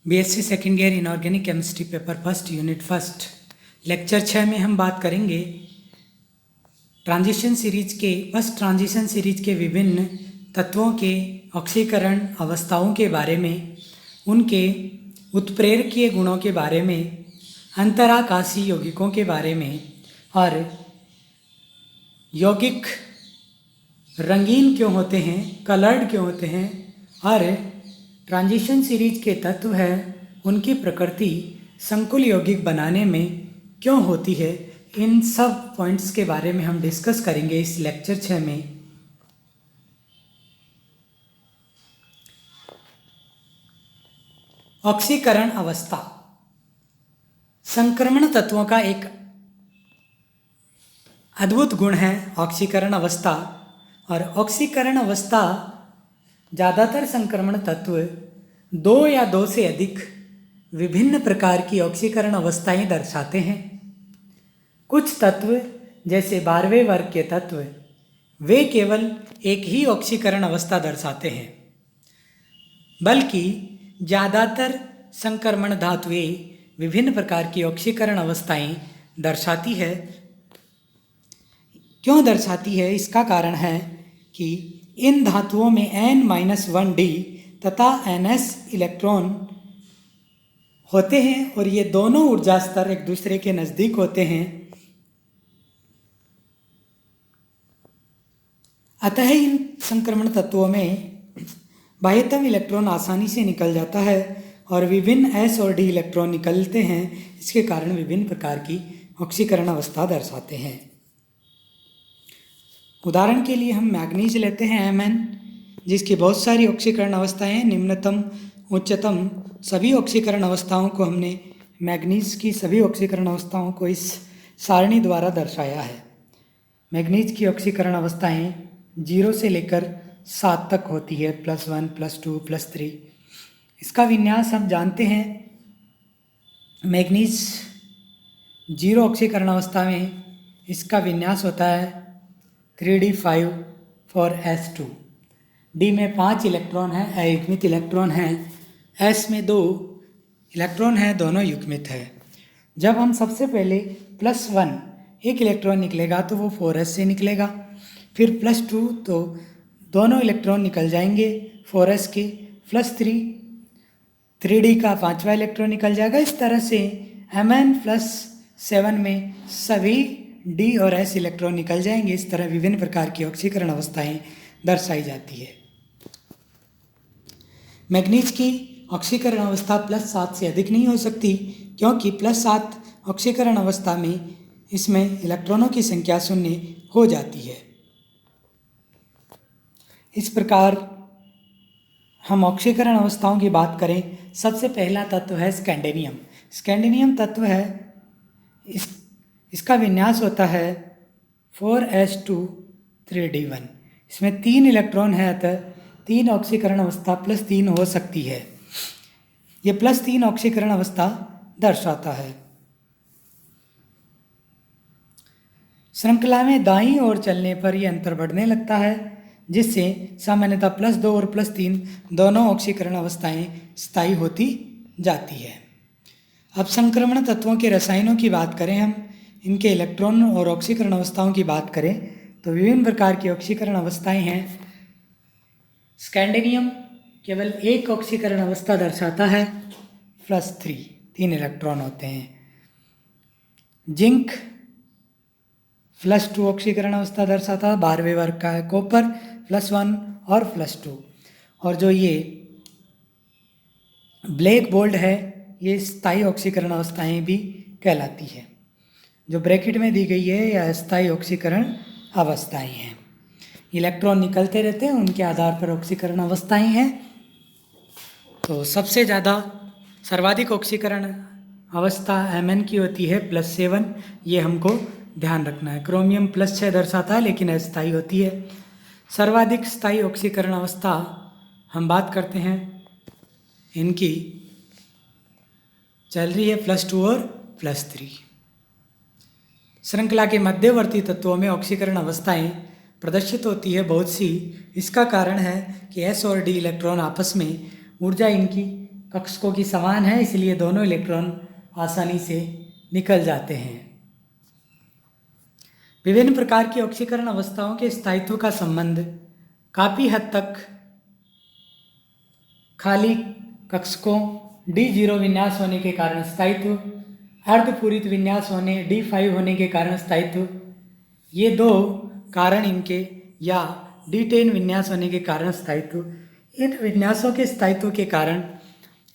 BSc second year inorganic chemistry paper first unit first lecture 6 में हम बात करेंगे ट्रांजिशन सीरीज के विभिन्न तत्वों के ऑक्सीकरण अवस्थाओं के बारे में, उनके उत्प्रेरकीय गुणों के बारे में, अंतराकाशी यौगिकों के बारे में और यौगिक रंगीन क्यों होते हैं, कलर्ड क्यों होते हैं और ट्रांजिशन सीरीज के तत्व हैं उनकी प्रकृति संकुल यौगिक बनाने में क्यों होती है, इन सब पॉइंट्स के बारे में हम डिस्कस करेंगे इस लेक्चर 6 में। ऑक्सीकरण अवस्था संक्रमण तत्वों का एक अद्भुत गुण है ऑक्सीकरण अवस्था। और ऑक्सीकरण अवस्था ज़्यादातर संक्रमण तत्व 2 या 2 से अधिक विभिन्न प्रकार की ऑक्सीकरण अवस्थाएं दर्शाते हैं। कुछ तत्व जैसे 12वें वर्ग के तत्व वे केवल एक ही ऑक्सीकरण अवस्था दर्शाते हैं, बल्कि ज़्यादातर संक्रमण धातुएं विभिन्न प्रकार की ऑक्सीकरण अवस्थाएं दर्शाती है। क्यों दर्शाती है? इसका कारण है कि इन धातुओं में N-1d तथा Ns इलेक्ट्रॉन होते हैं और ये दोनों ऊर्जा स्तर एक दूसरे के नज़दीक होते हैं। अतः इन संक्रमण तत्वों में बाह्यतम इलेक्ट्रॉन आसानी से निकल जाता है और विभिन्न S और D इलेक्ट्रॉन निकलते हैं। इसके कारण विभिन्न प्रकार की ऑक्सीकरण अवस्था दर्शाते हैं। उदाहरण के लिए हम मैग्नीज लेते हैं Mn, जिसकी बहुत सारी ऑक्सीकरण अवस्थाएं हैं। निम्नतम उच्चतम सभी ऑक्सीकरण अवस्थाओं को हमने मैग्नीज की सभी ऑक्सीकरण अवस्थाओं को इस सारणी द्वारा दर्शाया है। मैग्नीज की ऑक्सीकरण अवस्थाएं 0 से लेकर 7 तक होती है, +1 +2 +3। इसका विन्यास हम जानते हैं। मैग्नीज 0 ऑक्सीकरण अवस्था में इसका विन्यास होता है 3d5 for S2। D में 5 इलेक्ट्रॉन है, अयुग्मित इलेक्ट्रॉन है। S में 2 इलेक्ट्रॉन है, दोनों युग्मित है। जब हम सबसे पहले +1 एक इलेक्ट्रॉन निकलेगा तो वो 4s से निकलेगा, फिर +2 तो दोनों इलेक्ट्रॉन निकल जाएंगे 4s के, +3 3d का 5वां इलेक्ट्रॉन निकल जाएगा। इस तरह से Mn+7 में सभी D और S इलेक्ट्रॉन निकल जाएंगे। इस तरह विभिन्न प्रकार की ऑक्सीकरण अवस्थाएं दर्शाई जाती है। मैग्नीज की ऑक्सीकरण अवस्था +7 से अधिक नहीं हो सकती, क्योंकि +7 ऑक्सीकरण अवस्था में इसमें इलेक्ट्रॉनों की संख्या 0 हो जाती है। इस प्रकार हम ऑक्सीकरण अवस्थाओं की बात करें, सबसे पहला तत्व है स्कैंडिनियम। स्कैंडिनियम तत्व है, इसका विन्यास होता है 4s2 3d1। इसमें 3 इलेक्ट्रॉन है, अतः 3 ऑक्सीकरण अवस्था +3 हो सकती है। ये +3 ऑक्सीकरण अवस्था दर्शाता है। श्रृंखला में दाईं ओर चलने पर यह अंतर बढ़ने लगता है, जिससे सामान्यतः +2 और +3 दोनों ऑक्सीकरण अवस्थाएं स्थायी होती जाती है। अब संक्रमण तत्वों के रसायनों की बात करें, हम इनके इलेक्ट्रॉन और ऑक्सीकरण अवस्थाओं की बात करें तो विभिन्न प्रकार की ऑक्सीकरण अवस्थाएं हैं। स्कैंडिनियम केवल एक ऑक्सीकरण अवस्था दर्शाता है, +3 3 इलेक्ट्रॉन होते हैं। जिंक +2 ऑक्सीकरण अवस्था दर्शाता है, 12वें वर्ग का है। कॉपर +1 और +2। और जो ये ब्लैक बोल्ड है, ये स्थायी ऑक्सीकरण अवस्थाएं भी कहलाती है। जो ब्रैकेट में दी गई है यह स्थायी ऑक्सीकरण अवस्थाएं हैं। इलेक्ट्रॉन निकलते रहते हैं, उनके आधार पर ऑक्सीकरण अवस्थाएं हैं। तो सबसे ज़्यादा सर्वाधिक ऑक्सीकरण अवस्था Mn की होती है +7, ये हमको ध्यान रखना है। क्रोमियम +6 दर्शाता है, लेकिन अस्थायी होती है। सर्वाधिक स्थायी ऑक्सीकरण अवस्था हम बात करते हैं, इनकी चल रही है +2 और +3। श्रृंखला के मध्यवर्ती तत्वों में ऑक्सीकरण अवस्थाएं प्रदर्शित होती है बहुत सी। इसका कारण है कि S और D इलेक्ट्रॉन आपस में ऊर्जा इनकी कक्षकों की समान है, इसलिए दोनों इलेक्ट्रॉन आसानी से निकल जाते हैं। विभिन्न प्रकार की ऑक्सीकरण अवस्थाओं के स्थायित्व का संबंध काफ़ी हद तक खाली कक्षकों D0 विन्यास होने के कारण स्थायित्व, अर्धपूरित विन्यास होने D5 होने के कारण स्थायित्व, ये दो कारण इनके, या D10 विन्यास होने के कारण स्थायित्व, इन विन्यासों के स्थायित्व के कारण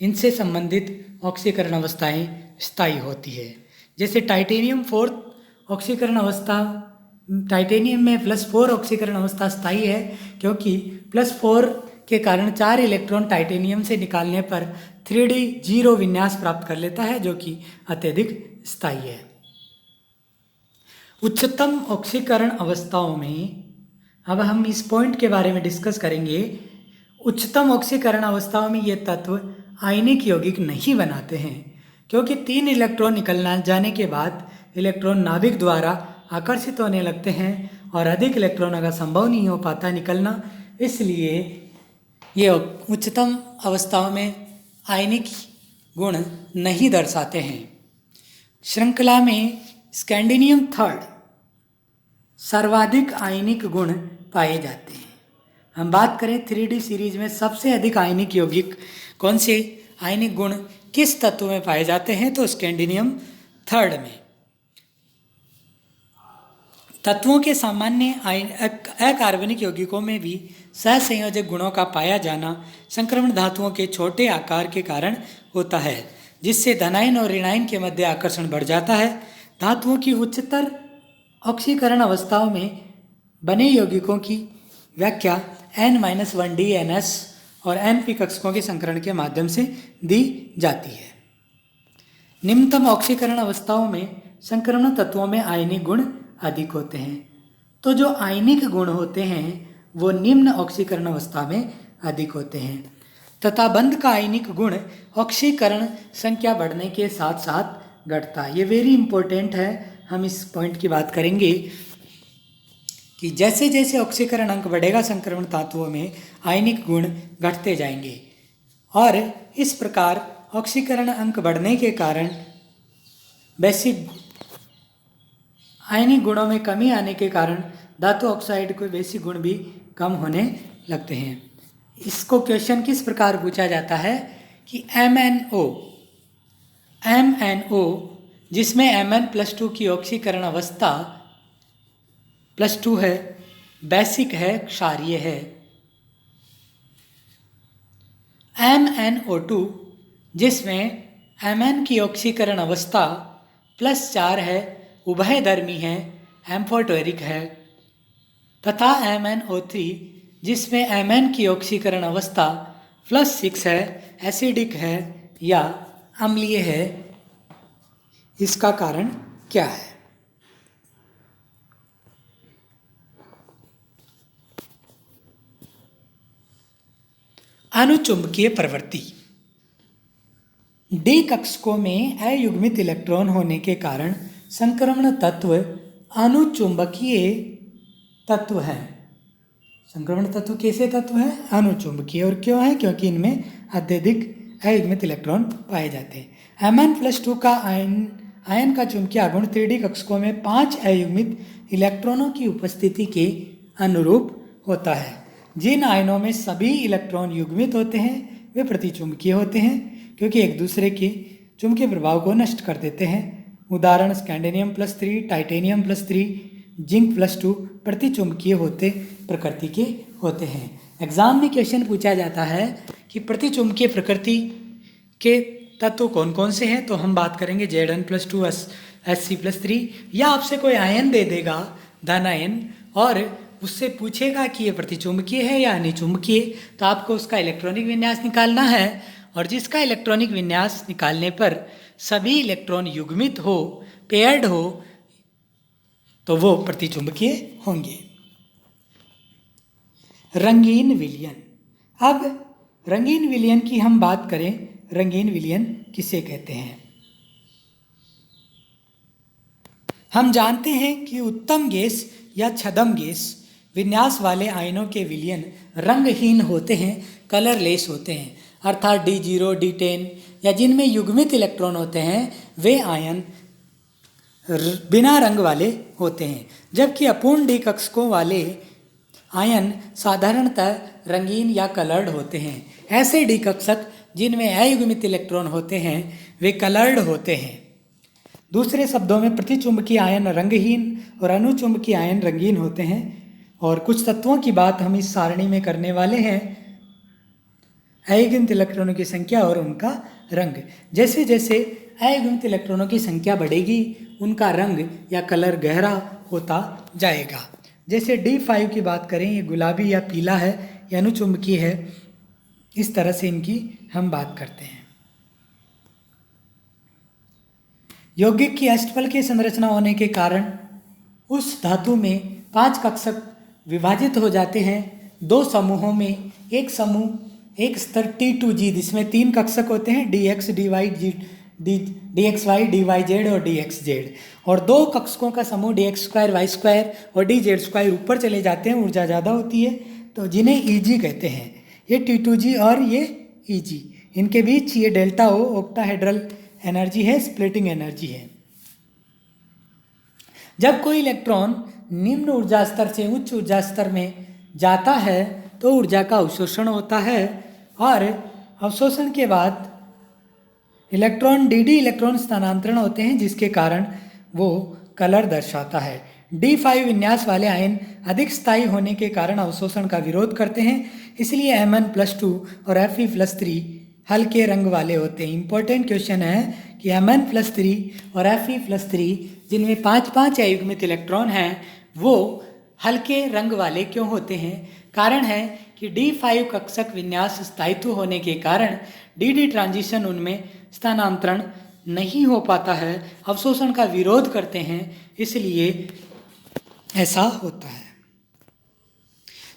इनसे संबंधित ऑक्सीकरण अवस्थाएं स्थायी होती है। जैसे टाइटेनियम 4 ऑक्सीकरण अवस्था, टाइटेनियम में +4 ऑक्सीकरण अवस्था स्थायी है, क्योंकि +4 के कारण 4 इलेक्ट्रॉन टाइटेनियम से निकालने पर 3D0 विन्यास प्राप्त कर लेता है, जो कि अत्यधिक स्थायी है। उच्चतम ऑक्सीकरण अवस्थाओं में, अब हम इस पॉइंट के बारे में डिस्कस करेंगे, उच्चतम ऑक्सीकरण अवस्थाओं में ये तत्व आयनिक यौगिक नहीं बनाते हैं, क्योंकि 3 इलेक्ट्रॉन निकलना जाने के बाद इलेक्ट्रॉन नाभिक द्वारा आकर्षित होने लगते हैं और अधिक इलेक्ट्रॉनों का संभव नहीं हो पाता निकलना, इसलिए ये उच्चतम अवस्थाओं में आयनिक गुण नहीं दर्शाते हैं। श्रृंखला में स्कैंडिनियम 3 सर्वाधिक आयनिक गुण पाए जाते हैं। हम बात करें 3D सीरीज में सबसे अधिक आयनिक यौगिक कौन से आयनिक गुण किस तत्व में पाए जाते हैं, तो स्कैंडिनियम 3 में। तत्वों के सामान्य अकार्बनिक यौगिकों में भी सहसंयोजक गुणों का पाया जाना संक्रमण धातुओं के छोटे आकार के कारण होता है, जिससे धनायन और ऋणायन के मध्य आकर्षण बढ़ जाता है। धातुओं की उच्चतर ऑक्सीकरण अवस्थाओं में बने यौगिकों की व्याख्या N-1DNS और Np कक्षकों के संकरण के माध्यम से दी जाती है। निम्नतम ऑक्सीकरण अवस्थाओं में संक्रमण तत्वों में आयनिक गुण अधिक होते हैं, तो जो आयनिक गुण होते हैं वो निम्न ऑक्सीकरण अवस्था में अधिक होते हैं, तथा बंध का आयनिक गुण ऑक्सीकरण संख्या बढ़ने के साथ साथ घटता है। ये वेरी इंपॉर्टेंट है, हम इस पॉइंट की बात करेंगे कि जैसे जैसे ऑक्सीकरण अंक बढ़ेगा संक्रमण धातुओं में आयनिक गुण घटते जाएंगे, और इस प्रकार ऑक्सीकरण अंक बढ़ने के कारण बेसिक आयनिक गुणों में कमी आने के कारण धातु ऑक्साइड के बेसिक गुण भी कम होने लगते हैं। इसको क्वेश्चन किस प्रकार पूछा जाता है कि MnO जिसमें Mn+2 की ऑक्सीकरण अवस्था +2 है, बेसिक है, क्षारीय है। MnO2 जिसमें Mn की ऑक्सीकरण अवस्था +4 है, उभयधर्मी है, एम्फोटेरिक है, तथा MnO3 जिसमें Mn की ऑक्सीकरण अवस्था +6 है, एसिडिक है या अम्लीय है। इसका कारण क्या है? अनुचुंबकीय प्रवृत्ति। D कक्षकों में अयुग्मित इलेक्ट्रॉन होने के कारण संक्रमण तत्व अनुचुंबकीय तत्व है। संक्रमण तत्व कैसे तत्व है? अनुचुंबकीय। और क्यों है? क्योंकि इनमें अत्यधिक अयुग्मित इलेक्ट्रॉन पाए जाते हैं। Mn+2 का आयन का चुंबकीय आघूर्ण 3D कक्षकों में 5 अयुग्मित इलेक्ट्रॉनों की उपस्थिति के अनुरूप होता है। जिन आयनों में सभी इलेक्ट्रॉन युग्मित होते हैं वे प्रतिचुंबकीय होते हैं, क्योंकि एक दूसरे के चुंबकीय प्रभाव को नष्ट कर देते हैं। उदाहरण स्कैंडिनियम +3, टाइटेनियम +3, जिंक +2 प्रतिचुंबकीय होते प्रकृति के होते हैं। एग्जाम में क्वेश्चन पूछा जाता है कि प्रतिचुंबकीय प्रकृति के तत्व कौन कौन से हैं, तो हम बात करेंगे Zn+2, Sc+3, या आपसे कोई आयन दे देगा धन आयन और उससे पूछेगा कि ये प्रतिचुंबकीय है या अनिचुंबकीय, तो आपको उसका इलेक्ट्रॉनिक विन्यास निकालना है, और जिसका इलेक्ट्रॉनिक विन्यास निकालने पर सभी इलेक्ट्रॉन युग्मित हो, पेयर्ड हो, तो वो प्रतिचुंबकीय होंगे। रंगीन विलयन। अब रंगीन विलयन की हम बात करें, रंगीन विलयन किसे कहते हैं? हम जानते हैं कि उत्तम गैस या छद्म गैस विन्यास वाले आयनों के विलयन रंगहीन होते हैं, कलरलेस होते हैं। अर्थात D0, D10 या जिनमें युग्मित इलेक्ट्रॉन होते हैं वे आयन बिना रंग वाले होते हैं, जबकि अपूर्ण डी कक्षकों वाले आयन साधारणतः रंगीन या कलर्ड होते हैं। ऐसे डी कक्षक जिनमें अयुग्मित इलेक्ट्रॉन होते हैं वे कलर्ड होते हैं। दूसरे शब्दों में प्रतिचुंबकीय आयन रंगहीन और अनुचुंबकीय आयन रंगीन होते हैं। और कुछ तत्वों की बात हम इस सारणी में करने वाले हैं, अयुग्मित इलेक्ट्रॉनों की संख्या और उनका रंग। जैसे जैसे अयुग्मित इलेक्ट्रॉनों की संख्या बढ़ेगी उनका रंग या कलर गहरा होता जाएगा। जैसे D5 की बात करें, ये गुलाबी या पीला है, ये अनुचुंबकीय है। इस तरह से इनकी हम बात करते हैं। यौगिक की अष्टफल की संरचना होने के कारण उस धातु में 5 कक्षक विभाजित हो जाते हैं 2 समूहों में। एक समूह एक स्तर T2G जिसमें 3 कक्षक होते हैं DX, DXY, DYZ और DXZ, और 2 कक्षकों का समूह DX2, Y2 और DZ2 ऊपर चले जाते हैं, ऊर्जा ज़्यादा होती है तो जिन्हें EG कहते हैं। ये T2G और ये EG, इनके बीच ये डेल्टा O ऑक्टाहेड्रल एनर्जी है, स्प्लिटिंग एनर्जी है। जब कोई इलेक्ट्रॉन निम्न ऊर्जा स्तर से उच्च ऊर्जा स्तर में जाता है तो ऊर्जा का अवशोषण होता है और अवशोषण के बाद इलेक्ट्रॉन DD इलेक्ट्रॉन स्थानांतरण होते हैं, जिसके कारण वो कलर दर्शाता है। D5 विन्यास वाले आयन अधिक स्थायी होने के कारण अवशोषण का विरोध करते हैं, इसलिए Mn+2 और Fe+3 हल्के रंग वाले होते हैं। इंपॉर्टेंट क्वेश्चन है कि Mn+3 और Fe+3 जिनमें 5-5 अयुग्मित इलेक्ट्रॉन हैं वो हल्के रंग वाले क्यों होते हैं? कारण है कि D5 कक्षक विन्यास स्थायित्व होने के कारण DD ट्रांजिशन उनमें स्थानांतरण नहीं हो पाता है, अवशोषण का विरोध करते हैं, इसलिए ऐसा होता है।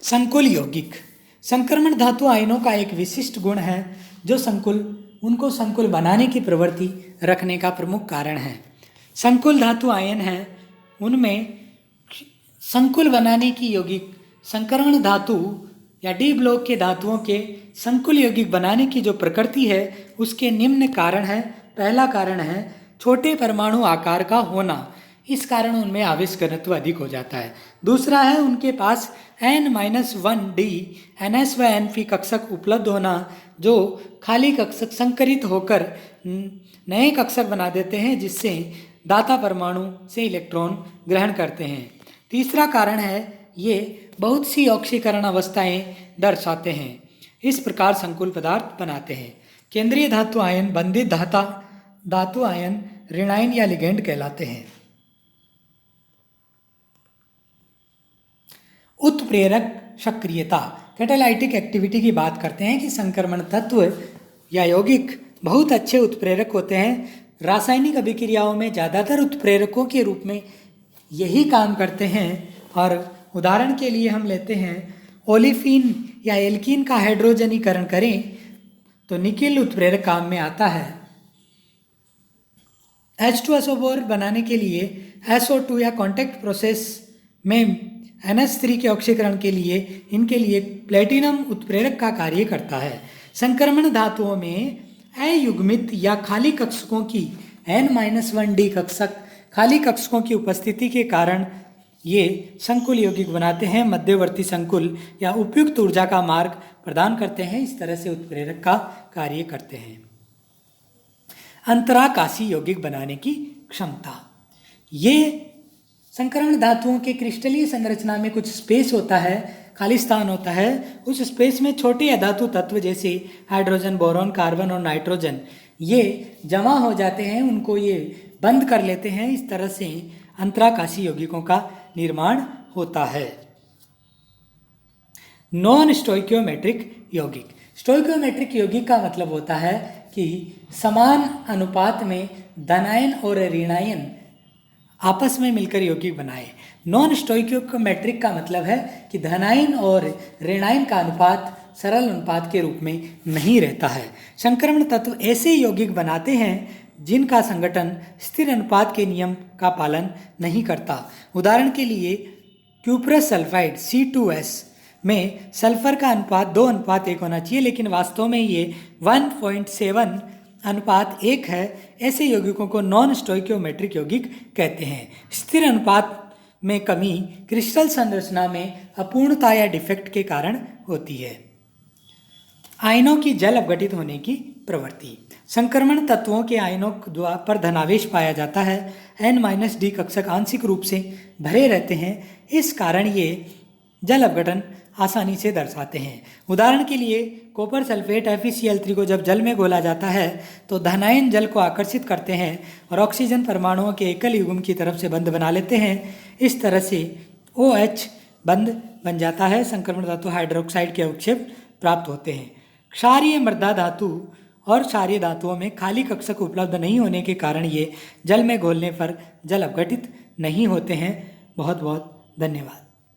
संकुल यौगिक संक्रमण धातु आयनों का एक विशिष्ट गुण है जो उनको संकुल बनाने की प्रवृत्ति रखने का प्रमुख कारण है। संकुल धातु आयन हैं, उनमें संकुल बनाने की यौगिक संक्रमण धातु या डी ब्लॉक के धातुओं के संकुल यौगिक बनाने की जो प्रकृति है उसके निम्न कारण है। पहला कारण है छोटे परमाणु आकार का होना, इस कारण उनमें आवेश घनत्व अधिक हो जाता है। दूसरा है उनके पास N-1D NS व NP कक्षक उपलब्ध होना, जो खाली कक्षक संकरित होकर नए कक्षक बना देते हैं, जिससे दाता परमाणु से इलेक्ट्रॉन ग्रहण करते हैं। तीसरा कारण है ये बहुत सी ऑक्सीकरण अवस्थाएं दर्शाते हैं, इस प्रकार संकुल पदार्थ बनाते हैं। केंद्रीय धातु आयन बंधित धातु आयन ऋणायन या लिगेंड कहलाते हैं। उत्प्रेरक सक्रियता कैटालाइटिक एक्टिविटी की बात करते हैं कि संक्रमण तत्व या यौगिक बहुत अच्छे उत्प्रेरक होते हैं। रासायनिक अभिक्रियाओं में ज़्यादातर उत्प्रेरकों के रूप में यही काम करते हैं। और उदाहरण के लिए हम लेते हैं ओलिफिन या एल्कीन का हाइड्रोजनीकरण करें तो निकिल उत्प्रेरक काम में आता है। H2SO4 बनाने के लिए SO2 या कॉन्टैक्ट प्रोसेस में NH3 के ऑक्सीकरण के लिए इनके लिए प्लेटिनम उत्प्रेरक का कार्य करता है। संक्रमण धातुओं में अयुग्मित या खाली कक्षकों की N-1D कक्षक खाली कक्षकों की उपस्थिति के कारण ये संकुल यौगिक बनाते हैं, मध्यवर्ती संकुल या उपयुक्त ऊर्जा का मार्ग प्रदान करते हैं, इस तरह से उत्प्रेरक का कार्य करते हैं। अंतराकाशी यौगिक बनाने की क्षमता, ये संकरण धातुओं के क्रिस्टलीय संरचना में कुछ स्पेस होता है, खाली स्थान होता है। उस स्पेस में छोटे अधातु तत्व जैसे हाइड्रोजन, बोरॉन, कार्बन और नाइट्रोजन ये जमा हो जाते हैं, उनको ये बंद कर लेते हैं। इस तरह से अंतराकाशी यौगिकों का निर्माण होता है। नॉन स्टोइकियोमेट्रिक यौगिक, स्टोइकियोमेट्रिक यौगिक का मतलब होता है कि समान अनुपात में धनायन और ऋणायन आपस में मिलकर यौगिक बनाए। नॉन स्टोइकियोमेट्रिक का मतलब है कि धनायन और ऋणायन का अनुपात सरल अनुपात के रूप में नहीं रहता है। संक्रमण तत्व ऐसे यौगिक बनाते हैं जिनका संगठन स्थिर अनुपात के नियम का पालन नहीं करता। उदाहरण के लिए क्यूप्रस सल्फाइड C2S में सल्फर का अनुपात 2:1 होना चाहिए, लेकिन वास्तव में ये 1.7:1 है। ऐसे यौगिकों को नॉन स्टोइकियोमेट्रिक यौगिक कहते हैं। स्थिर अनुपात में कमी क्रिस्टल संरचना में अपूर्णता या डिफेक्ट के कारण होती है। आयनों की जल अपघटित होने की प्रवृत्ति। संक्रमण तत्वों के आयनों पर धनावेश पाया जाता है। n-d कक्षक आंशिक रूप से भरे रहते हैं, इस कारण ये जल अपघटन आसानी से दर्शाते हैं। उदाहरण के लिए कॉपर सल्फेट FeCl3 को जब जल में घोला जाता है तो धनायन जल को आकर्षित करते हैं और ऑक्सीजन परमाणुओं के एकल युग्म की तरफ से बंध बना लेते हैं। इस तरह से OH बंध बन जाता है। संक्रमण धातु हाइड्रोक्साइड के अवक्षेप प्राप्त होते हैं। क्षारीय मृदा धातु और क्षारीय धातुओं में खाली कक्षक उपलब्ध नहीं होने के कारण ये जल में घोलने पर जल अपघटित नहीं होते हैं। बहुत बहुत धन्यवाद।